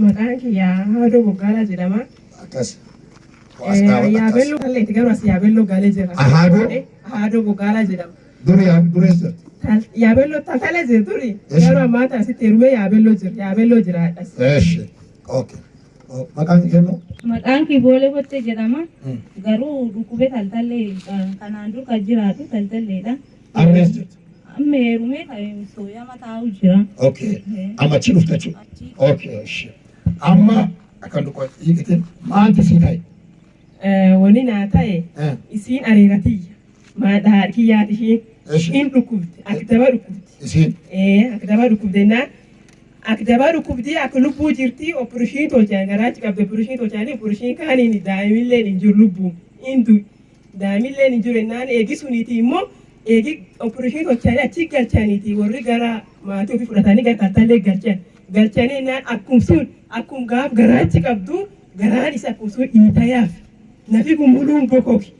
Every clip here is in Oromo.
Maqaan kiyyaa haadha Boggaala jedhama. Akkas. Yaabelloo kalleetti garuu as yaabelloo galee jira. Haadha Boggaala jedhama. Dureessa. Yaabelloo tatalee jira duri. Garuu ammaa taasitti heerumee yaabelloo jira addas. Eeshi. Okay. Maqaan kennu? Maqaan kii Boolee Bottee jedhama. Garuu dhukkubee taltallee kanaan dur kan jiraatu taltalleedha. Ammees jirtu? Amma heerumee sooyama taa'u jira. Okay. Amma achi dhufte jechuudha? Okay. Amma akkan dhukkoo hiikite maanti sii ta'e? Wani naa ta'e isiin ariiratiyya. Maadhaa kiyyaati isheen. In dhukkubdi. Akdaba dhukkubdi. Isiin? Akdaba dhukkubdennaan. Akdaba dhukkubdii akka lubbuu jirti opereeshinii tolchaan garaachi qabde opereeshinii tolchaanii opereeshinii kaaniin daa'imilleen hin jiru lubbuun hindu daa'imilleen hin jiru ennaan eegi suniiti immoo eegi opereeshinii tolchaanii achi galchaniiti warri gara maatii ofii fudhatanii gara taltallee galchanii ennaan akkumsuun akkum gaaf garaachi qabdu garaan isa akkumsuun dhiitayaaf nafi gumuluun bokoki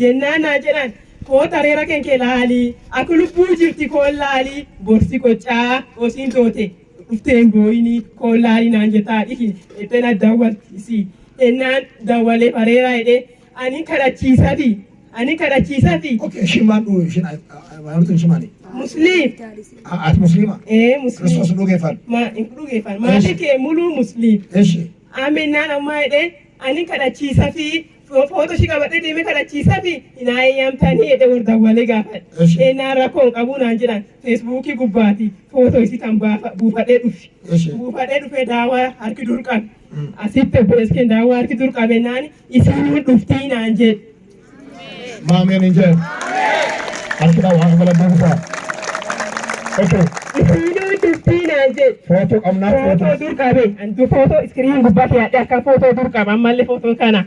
jennaan naa jedhan koo tareera kenkee laalii akka lubbuu jirti koon laalii borsi qoccaa osiin toote. Ufteen booyini koolaari naan jetaa dhihi eddana daawwatisi ennaan daawwalee bareeraa jedhee ani kadhachiisafi. Okay, shimaan dhuu ishin maaluutu shimaani. Musliim. Ati musliima? Musliim. Kiristoos dhugeeffan. Dhugeeffan. Maatii kee muluu musliim. Eeshi. Amennaan ammaa jedhee ani kadhachiisafi. Foto shi qabadhee deemee kadhachiisafi hinaa eeyyamtanii jedhee warra daawwalee gaafadha. Ennaan rakkoon qabuu naan jedhan feesbuukii gubbaati foto isii kan buufadhee dhufe. Buufadhee dhufee daawwaa harki dur qabe. Asitti obboleesskeen daawwaa harki dur qabennaan isiin dhuftii naan jedhe. Maameen hin jedhe. Harki daawwaa bala buusaa. Isiinuu dhuftii naan jedhe. Foto qabnaa foto dur qabe. Antu foto iskiriin gubbaatti yaadde akka foto dur qaba ammallee fotoon kana.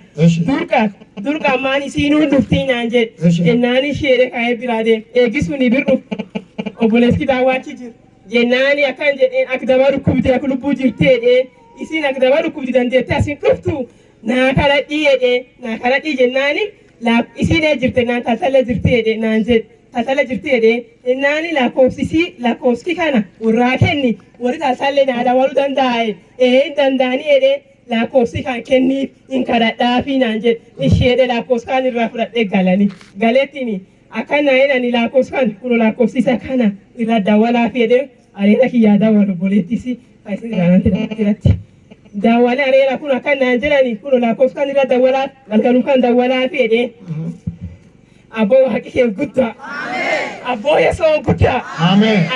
Dur qamaan isiinuu dhuftii naan jedhe. Ennaan isheedhe kaa'ee biraa deeme. Eegisuni bir dhufu. Obboleessi daawwaachi jiru. Jennaani akkan jedheen akka daba dhukkubdee akka lubbuu jirtee jedhee isiin akka daba dhukkubdi dandeettee asiin dhuftu naa kadhadhii jedhee jennaani isiin jirte naan taatala jirtee jedhee naan jedhe. Taatala jirtee jedhee jennaani lakkoofsi kana warraa kenni warri taatalee naa dabaluu danda'e hin danda'anii jedhee lakkoofsi kan kenniif hin kadhadhaafi naan jedhe isheedhe lakkoofsi kan irraa fudhadhee galanii galettini. Akkana jedhani lakkoofsaan kun lakkoofsisa kana irra daawwalaa fedhe areera kiyyaa daawwalu boleettisi irratti daawwalee areera kun akkanaan jedhani kun lakkoofsaan irra daawwalaa galgaluu kan daawwalaa fedhe abboo waaqi kee guddaa abboo yesoon guddaa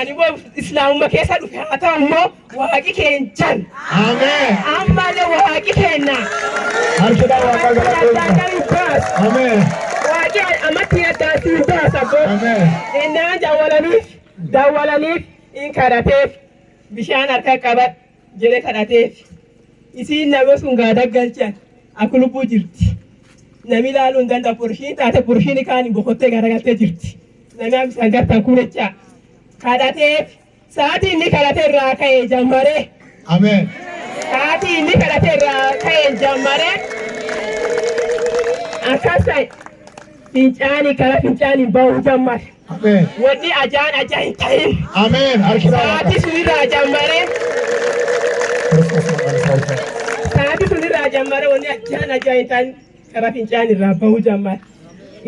ani immoo islaamummaa keessa dhufe haa ta'u immoo waaqi kee hin jan ammallee waaqi kenna harkidhaa waaqaa amatti addaatti baasaboo ennaan daawwalaniif in kadhateef bishaan harka qabat jedhe kadhateef isiin nama sun gaada galchan akka lubbuu jirti nami ilaaluu hin danda'a purshiin taate purshiin kaan boqottee garagaltee jirti nami bishaan gartaan kunecha kadhateef sa'aatii inni kadhate irraa ka'ee jammaree sa'aatii inni kadhate irraa ka'ee jammaree akkas ta'e fincaanii kara fincaanii ba'uu jammare. Wanni ajaa hin ta'in. Sa'aatii sunirraa jammaree. Sa'aatii sunirraa jammaree wanni ajaa hin ta'in kara fincaanii irraa ba'uu jammare.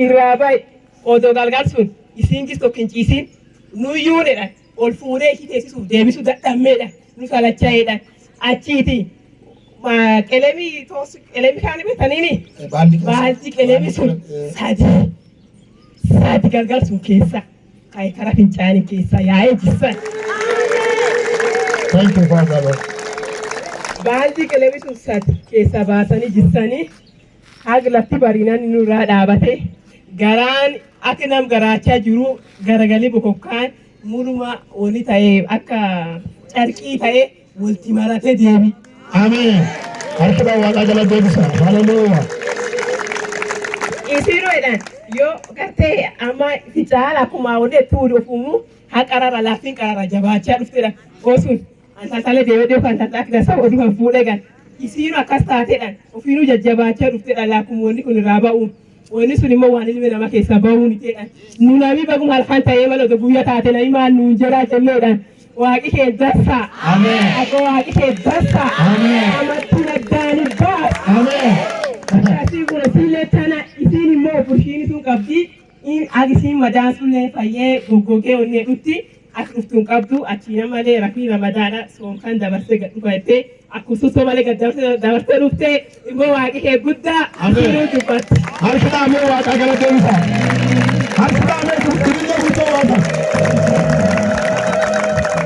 Irraa bahe odoo galgal sun isiin gis tokko hin ciisin nuyyuu jedhan ol fuudhee ishii teessisuuf deebisuu dadhabmeedhaan nu salachaa'eedhaan achiiti. Qelemii kaanii beektaniini baalti qelemii sun sadi galgal sun keessa kan kara fincaanii keessa yaa'ee jissan. Baalti qelemii sun sadi keessa baasanii jissanii haga lafti bariinaan nurraa dhaabate garaan akka nam garaachaa jiru garagalii bokokkaan muluma wali ta'ee akka carqii ta'ee walti maratee deebi. Amen. Harkidhaa waaqaa jala deebisa. Hallelujah. Isiroodhaan yoo gartee amma ficaala akkuma waliin tuudhu ofumu haqarara laftiin qarara jabaachaa dhuftedha. Osuun antaatala deebi'ee kan tattaakida saba oduu kan fuudhee gan. Isiroo akkas taateedhaan ofiinuu jajjabaachaa dhuftedha laakuma wanni kun irraa ba'uun. Wanni sun immoo waan ilmi namaa keessaa ba'uun ta'edhaan. Nu namni baguma halkan ta'ee mala guyyaa taate namni maal nuun jedhaa jenneedhaan. waaqi kee dassa. Ameen. Akka waaqi kee dassa. Ameen. Amatti naddaani baas. Ameen. Akkasii kun isiillee tana isiin immoo burshiin sun qabdi. Agisiin madaan sunlee fayyee goggogee onnee dhutti akka dhuftuun qabdu achiina malee rafii ramadaadha soomkan dabarsee gad dhufa jettee akkasumas malee gad dabarsee dhuftee immoo waaqi kee guddaa. Ameen. Dubbatti. Harki dhaabee waaqa galateessa. Harki dhaabee